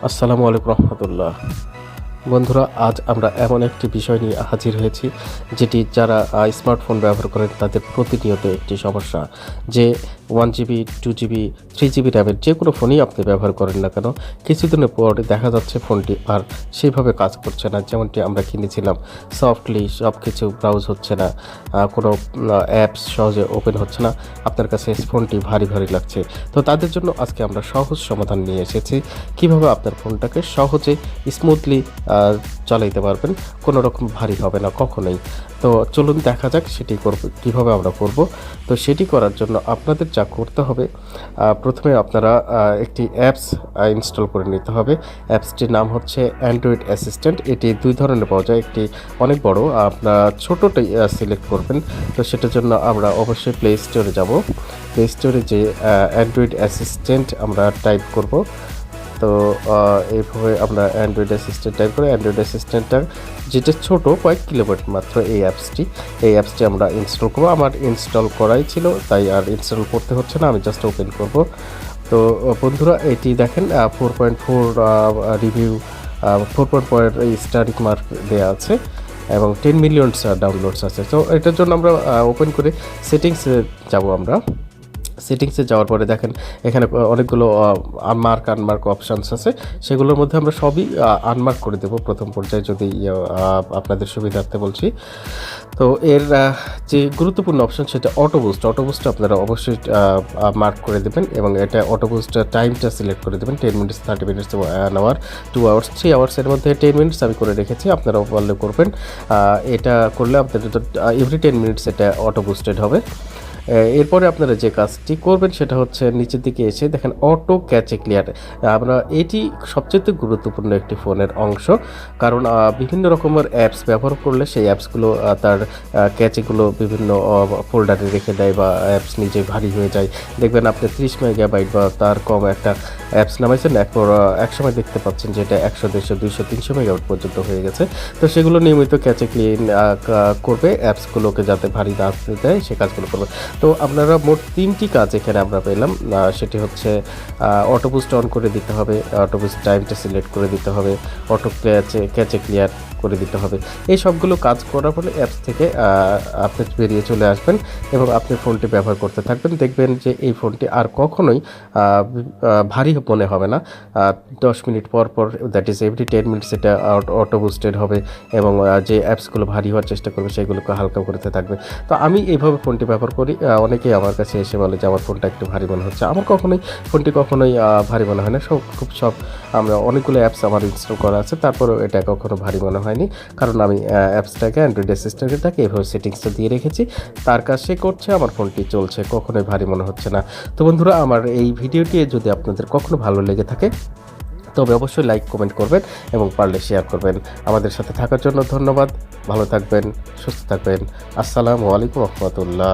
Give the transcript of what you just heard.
আসসালামু আলাইকুম রহমতুল্লাহ। বন্ধুরা, আজ আমরা এমন একটি বিষয় নিয়ে হাজির হয়েছি যেটি যারা স্মার্টফোন ব্যবহার করেন তাদের প্রতিনিয়ত একটি সমস্যা, যে 1 GB 2 GB 3 GB র্যামের যে কোনো ফোনই আপনি ব্যবহার করেন না কেন, কিছুদিনের পর দেখা যাচ্ছে ফোনটি আর সেইভাবে কাজ করছে না যেমনটি আমরা কিনেছিলাম। সফটলি সব কিছু ব্রাউজ হচ্ছে না, কোনো অ্যাপস সহজে ওপেন হচ্ছে না, আপনার কাছে ফোনটি ভারী ভারী লাগছে। তো তাদের জন্য আজকে আমরা সহজ সমাধান নিয়ে এসেছি, কিভাবে আপনার ফোনটাকে সহজে স্মুথলি চালাইতে পারবেন, কোনো রকম ভারী হবে না কখনোই। তো চলুন দেখা যাক সেটি কীভাবে আমরা করব। তো সেটি করার জন্য আপনাদের যা করতে হবে, প্রথমে আপনারা একটি অ্যাপস ইনস্টল করে নিতে হবে। অ্যাপসটির নাম হচ্ছে অ্যান্ড্রয়েড অ্যাসিস্ট্যান্ট। এটি দুই ধরনের পাওয়া যায়, একটি অনেক বড়, আপনারা ছোটোটাই সিলেক্ট করবেন। তো সেটার জন্য আমরা অবশ্যই প্লে স্টোরে যাব। প্লে স্টোরে যে অ্যান্ড্রয়েড অ্যাসিস্ট্যান্ট আমরা টাইপ করব। তো এইভাবে আমরা অ্যান্ড্রয়েড অ্যাসিস্ট্যান্ট টাইপ করে অ্যান্ড্রয়েড অ্যাসিস্ট্যান্টটা যেটা ছোট কয়েক কিলোবাইট মাত্র, এই অ্যাপসটি আমরা ইনস্টল করবো। আমার ইনস্টল করাই ছিল, তাই আর ইনস্টল করতে হচ্ছে না, আমি জাস্ট ওপেন করব। তো বন্ধুরা, এটি দেখেন 4.4 রিভিউ, 4.4 স্টার মার্ক দেওয়া আছে এবং 10 মিলিয়ন ডাউনলোডস আছে। তো এটার জন্য আমরা ওপেন করে সেটিংসে যাব। আমরা সেটিংসে যাওয়ার পরে দেখেন এখানে অনেকগুলো আনমার্ক অপশানস আছে, সেগুলোর মধ্যে আমরা সবই আনমার্ক করে দেব প্রথম পর্যায়ে, যদি আপনাদের সুবিধার্থে বলছি। তো এর যে গুরুত্বপূর্ণ অপশান সেটা অটো বুস্ট আপনারা অবশ্যই মার্ক করে দেবেন, এবং এটা অটো বুস্ট টাইমটা সিলেক্ট করে দেবেন 10 মিনিটস, 30 মিনিটস, 1 আওয়ার, 2 আওয়ার্স, 3 আওয়ার্সের মধ্যে 10 মিনিটস আমি করে রেখেছি, আপনারাও পারলে করবেন। এটা করলে আপনাদের এভরি 10 মিনিটস এটা অটো বুস্টেড হবে। এরপরে আপনারা যে কাজটি করবেন সেটা হচ্ছে নিচের দিকে এসে দেখেন অটো ক্যাচে ক্লিয়ার। আমরা এটি সবচেয়ে গুরুত্বপূর্ণ একটি ফোনের অংশ, কারণ বিভিন্ন রকমের অ্যাপস ব্যবহার করলে সেই অ্যাপসগুলো তার ক্যাচেগুলো বিভিন্ন ফোল্ডারে রেখে দেয়, বা অ্যাপস নিজে ভারী হয়ে যায়। দেখবেন আপনি 30 মেগাবাইট বা তার কম একটা অ্যাপস নামাইছেন, এক সময় দেখতে পাচ্ছেন যে এটা 100, 150, 200, 300 মেগাবাইট পর্যন্ত হয়ে গেছে। তো সেগুলো নিয়মিত ক্যাচে ক্লিন করবে, অ্যাপসগুলোকে যাতে ভারী না দেয় সে কাজগুলো করবে। তো আপনারা মোট 3টি কাজ এখানে আমরা পেলাম। সেটি হচ্ছে অটো বুস্ট অন করে দিতে হবে, অটো বুস্ট টাইমটা সিলেক্ট করে দিতে হবে, অটো ক্যাচে ক্লিয়ার করে দিতে হবে। এই সবগুলো কাজ করার ফলে অ্যাপস থেকে আপনি বেরিয়ে চলে আসবেন এবং আপনি ফোনটি ব্যবহার করতে থাকবেন। দেখবেন যে এই ফোনটি আর কখনোই ভারী মনে হবে না। 10 মিনিট পর পর, দ্যাট ইজ এভরি 10 মিনিটস এটা অটো বুস্টেড হবে, এবং যে অ্যাপসগুলো ভারী হওয়ার চেষ্টা করবে সেগুলোকে হালকা করতে থাকবে। তো আমি এইভাবে ফোনটি ব্যবহার করি। অনেকেই আমার কাছে এসে বলে যে আমার ফোনটা একটু ভারী মনে হচ্ছে। আমার ফোনটি কখনোই ভারী মনে হয় না। আমরা অনেকগুলো অ্যাপস আমার ইনস্টল করা আছে, তারপরেও এটা কখনো ভারী মনে হয়নি, কারণ আমি অ্যাপসটাকে অ্যান্ড্রয়েড অ্যাসিস্ট্যান্টটাকে এভাবে সেটিংসটা দিয়ে রেখেছি। তার কাজ সে করছে, আমার ফোনটি চলছে, কখনোই ভারী মনে হচ্ছে না। তো বন্ধুরা, আমার এই ভিডিওটি যদি আপনাদের কখনো ভালো লেগে থাকে তবে অবশ্যই লাইক কমেন্ট করবেন এবং পারলে শেয়ার করবেন। আমাদের সাথে থাকার জন্য ধন্যবাদ। ভালো থাকবেন, সুস্থ থাকবেন। আসসালামু আলাইকুম রহমতুল্লাহ।